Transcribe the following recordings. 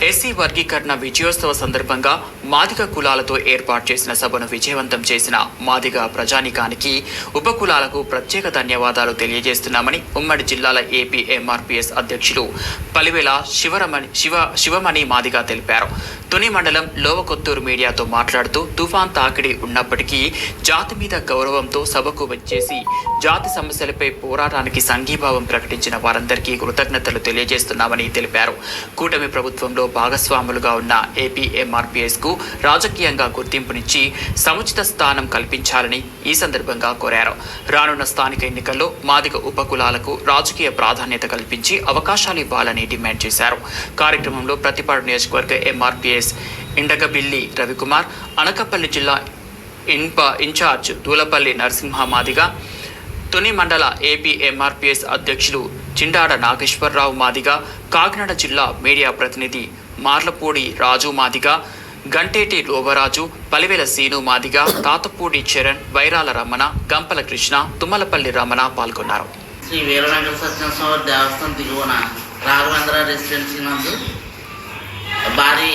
SC వర్గీకరణ విజయోత్సవ సందర్భంగా మాదిగ కులాలతో ఏర్పాటు చేసిన సభను విజయవంతం చేసిన మాదిగ ప్రజానికానికి ఉపకులాలకు ప్రత్యేక ధన్యవాదాలు తెలియజేస్తున్నామని ఉమ్మడి జిల్లాల ఏపీ ఎంఆర్పీఎస్ అధ్యక్షులు పలివేల శివమణి మాదిగ తెలిపారు. తుని మండలం లోవకొత్తూరు మీడియాతో మాట్లాడుతూ తుఫాన్ తాకిడి ఉన్నప్పటికీ జాతి మీద గౌరవంతో సభకు వచ్చేసి జాతి సమస్యలపై పోరాటానికి సంఘీభావం ప్రకటించిన వారందరికీ కృతజ్ఞతలు తెలియజేస్తున్నామని తెలిపారు. కూటమి ప్రభుత్వంలో భాగస్వాములుగా ఉన్న ఏపీ ఎంఆర్పీఎస్ కు రాజకీయంగా గుర్తింపునిచ్చి సముచిత స్థానం కల్పించాలని ఈ సందర్భంగా కోరారు. రానున్న స్థానిక ఎన్నికల్లో మాదిగ ఉపకులాలకు రాజకీయ ప్రాధాన్యత కల్పించి అవకాశాలు ఇవ్వాలని డిమాండ్ చేశారు. కార్యక్రమంలో ప్రతిపాడు నియోజకవర్గ ఎంఆర్పీఎస్ ఇండగబిల్లి రవికుమార్, అనకాపల్లి జిల్లా ఇన్ఛార్జ్ దూలపల్లి నరసింహ మాదిగ, తుని మండల ఏపీ ఎంఆర్పీఎస్ అధ్యక్షులు చిండాడ నాగేశ్వరరావు మాదిగ, కాకినాడ జిల్లా మీడియా ప్రతినిధి మార్లపూడి రాజు మాదిగ, గంటేటి లోబరాజు, పలివేల సీను మాదిగ, తాతపూడి చరణ్, వైరాల రమణ, గంపల కృష్ణ, తుమ్మలపల్లి రమణ పాల్గొన్నారు. శ్రీ వీర వెంకట సత్యనారాయణ దేవస్థానం దిగువన రాఘవేంద్ర రెసిడెన్సీ నందు భారీ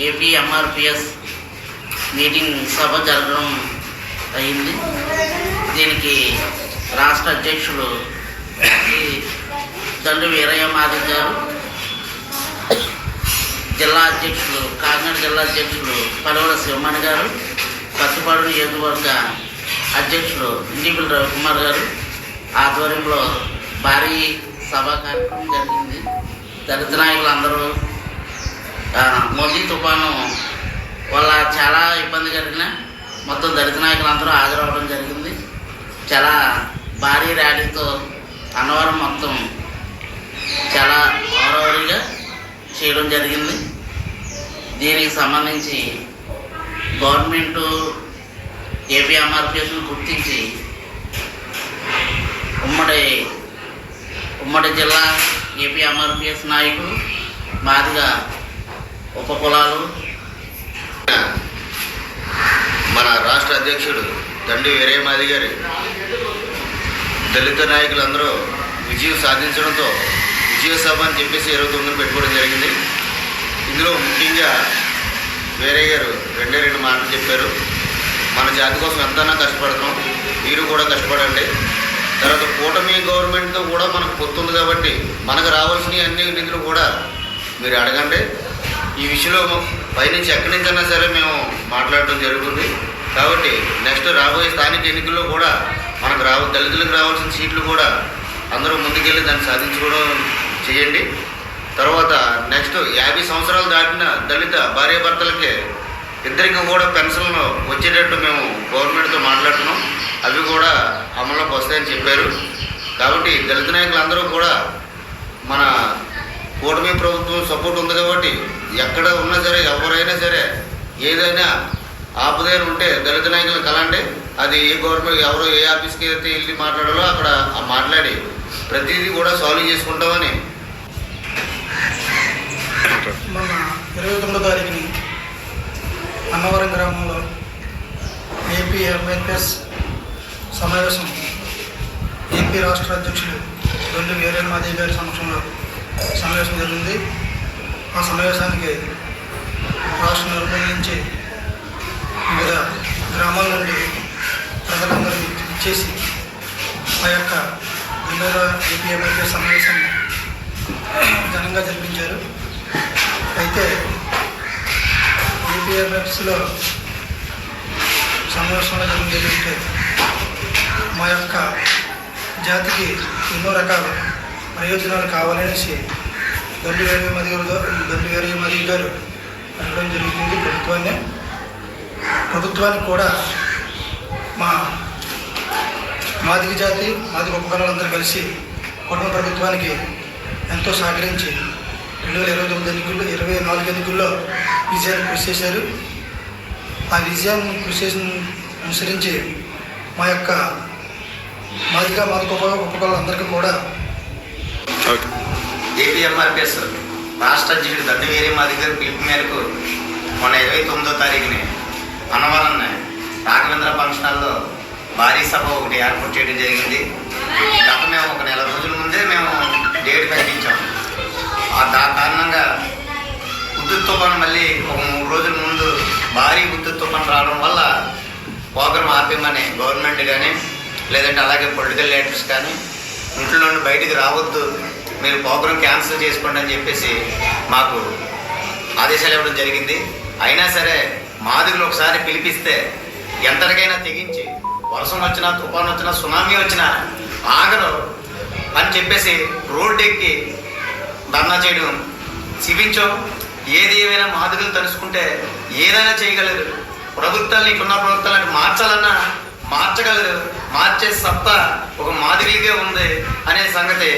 ఏపీ ఎంఆర్పీఎస్ మీటింగ్ సభ జరగడం అయింది. దీనికి రాష్ట్ర అధ్యక్షులు దండు వీరయ్య మాదిగ గారు, జిల్లా అధ్యక్షులు కాకినాడ జిల్లా అధ్యక్షులు పలివేల శివమణి గారు, పత్తిపాడు నియోజకవర్గ అధ్యక్షులు ఇండిబిల్ రవికుమార్ గారు ఆధ్వర్యంలో భారీ సభా కార్యక్రమం జరిగింది. దళిత నాయకులందరూ మోదీ తుఫాను వల్ల చాలా ఇబ్బంది కలిగిన మొత్తం దళిత నాయకులందరూ హాజరవడం జరిగింది. చాలా భారీ ర్యాలీతో అన్నవరం మొత్తం చాలా హోరాహోరీగా చేయడం జరిగింది. దీనికి సంబంధించి గవర్నమెంటు ఏపీ ఎంఆర్పీఎస్ను గుర్తించి ఉమ్మడి జిల్లా ఏపీ ఎంఆర్పీఎస్ నాయకులు, మాదిగ ఉపకులాలు, మన రాష్ట్ర అధ్యక్షుడు దండి వీరయ్య మాదిగ గారి దళిత నాయకులందరూ విజయం సాధించడంతో విజయోత్సవ అని చెప్పేసి 29 పెట్టుకోవడం జరిగింది. ఇందులో ముఖ్యంగా వీరయ్య గారు రెండు మాటలు చెప్పారు. మన జాతి కోసం ఎంతైనా కష్టపడతాం, మీరు కూడా కష్టపడండి. తర్వాత కూటమి గవర్నమెంట్తో కూడా మనకు పొత్తుంది కాబట్టి మనకు రావాల్సిన అన్ని నిధులు కూడా మీరు అడగండి. ఈ విషయంలో పైనుంచి ఎక్కడి నుంచైనా సరే మేము మాట్లాడటం జరుగుతుంది. కాబట్టి నెక్స్ట్ రాబోయే స్థానిక ఎన్నికల్లో కూడా మనకు దళితులకు రావాల్సిన సీట్లు కూడా అందరూ ముందుకెళ్ళి దాన్ని సాధించుకోవడం చేయండి. తర్వాత నెక్స్ట్ 50 సంవత్సరాలు దాటిన దళిత భార్యాభర్తలకి ఇద్దరికి కూడా పెన్షన్లు వచ్చేటట్టు మేము గవర్నమెంట్తో మాట్లాడుతున్నాం. అవి కూడా అమల్లోకి వస్తాయని చెప్పారు. కాబట్టి దళిత నాయకులందరూ కూడా మన కూటమి ప్రభుత్వం సపోర్ట్ ఉంది కాబట్టి ఎక్కడ ఉన్నా సరే ఎవరైనా సరే ఏదైనా ఆపదైన ఉంటే దళిత నాయకులు కలండి. అది ఏ గవర్నమెంట్ ఎవరో ఏ ఆఫీస్కి అయితే వెళ్ళి మాట్లాడాలో అక్కడ మాట్లాడి ప్రతిదీ కూడా సాల్వ్ చేసుకుంటామని. మన 29వ తారీఖుని అన్నవరం గ్రామంలో ఏపీ ఎంఆర్పీఎస్ సమావేశం ఏపీ రాష్ట్ర అధ్యక్షులు దండు వీరయ్య మాదిగ గారి సమక్షంలో సమావేశం జరిగింది. ఆ సమావేశానికి రాష్ట్ర నలుమూల నుంచి వివిధ గ్రామాల నుండి ప్రజలందరూ ఇచ్చేసి ఆ యొక్క 2వ ఏపీ ఎంఆర్పీఎస్ సమావేశం ఘనంగా జరిపించారు. అయితే ఏపీ ఎంఆర్పీఎస్లో సమావేశంలో జరిగింది ఏంటంటే మా యొక్క జాతికి ఎన్నో రకాల ప్రయోజనాలు కావాలనేసి దండు వీరయ్య మాదిగ గారు అనడం జరుగుతుంది. ప్రభుత్వానికి కూడా మా మాదిగ జాతి మాదిగ ఉపకులాలందరూ కలిసి కుటుంబ ప్రభుత్వానికి ఎంతో సహకరించి 2029 ఎన్నికల్లో 24 ఎన్నికల్లో విజయాన్ని కృషి చేశారు. ఆ విజయాన్ని కృషి అనుసరించి మా యొక్క మాదిగ ఉపకులాలందరికీ కూడా ఏపీ ఎంఆర్పీఎస్ రాష్ట్ర అధ్యక్షుడు దండు వీరయ్య మాదిగ గారి పిలుపు మేరకు మొన్న 29వ తారీఖుని అన్నవరం రాఘవేంద్ర ఫంక్షన్ హాల్లో భారీ సభ ఒకటి ఏర్పాటు చేయడం జరిగింది. మేము ఒక నెల రోజుల ముందే మేము డేట్ ప్రకటించాము. ఆ కారణంగా ఉద్దుత్ తుఫాను మళ్ళీ ఒక 3 రోజుల ముందు భారీ ఉద్దుత్ తుఫాను రావడం వల్ల ప్రోగ్రాం ఆపేమని గవర్నమెంట్ కానీ లేదంటే అలాగే పొలిటికల్ లీడర్స్ కానీ ఇంట్లో నుండి బయటికి రావద్దు, మీరు ప్రోగ్రాం క్యాన్సిల్ చేసుకోండి అని చెప్పేసి మాకు ఆదేశాలు ఇవ్వడం జరిగింది. అయినా సరే మాదిగలు ఒకసారి పిలిపిస్తే ఎంతటికైనా తెగించి వర్షం వచ్చినా, తుఫాను వచ్చినా, సునామీ వచ్చినా ఆగరు అని చెప్పేసి రోడ్డు ఎక్కి ధర్నా చేయడం శివించో. ఏది ఏమైనా మాదిగలు తలుసుకుంటే ఏదైనా చేయగలరు. ప్రభుత్వాన్ని ఇక్కడున్న ప్రభుత్వాలను మార్చాలన్నా మార్చగలరు. మార్చే సత్తా ఒక మాదిరిగా ఉంది అనే సంగతి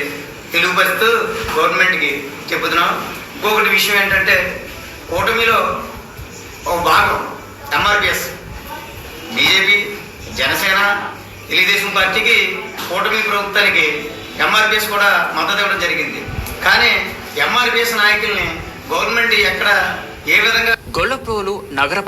తెలుగుపరుస్తూ గవర్నమెంట్కి చెబుతున్నాం. ఇంకొకటి విషయం ఏంటంటే కూటమిలో ఒక భాగం ఎంఆర్పిఎస్, బీజేపీ, జనసేన, తెలుగుదేశం పార్టీకి కూటమి ప్రభుత్వానికి ఎంఆర్పిఎస్ కూడా మద్దతు ఇవ్వడం జరిగింది. కానీ ఎంఆర్పిఎస్ నాయకుల్ని గవర్నమెంట్ ఎక్కడ ఏ విధంగా గొల్లప్రోలు నగర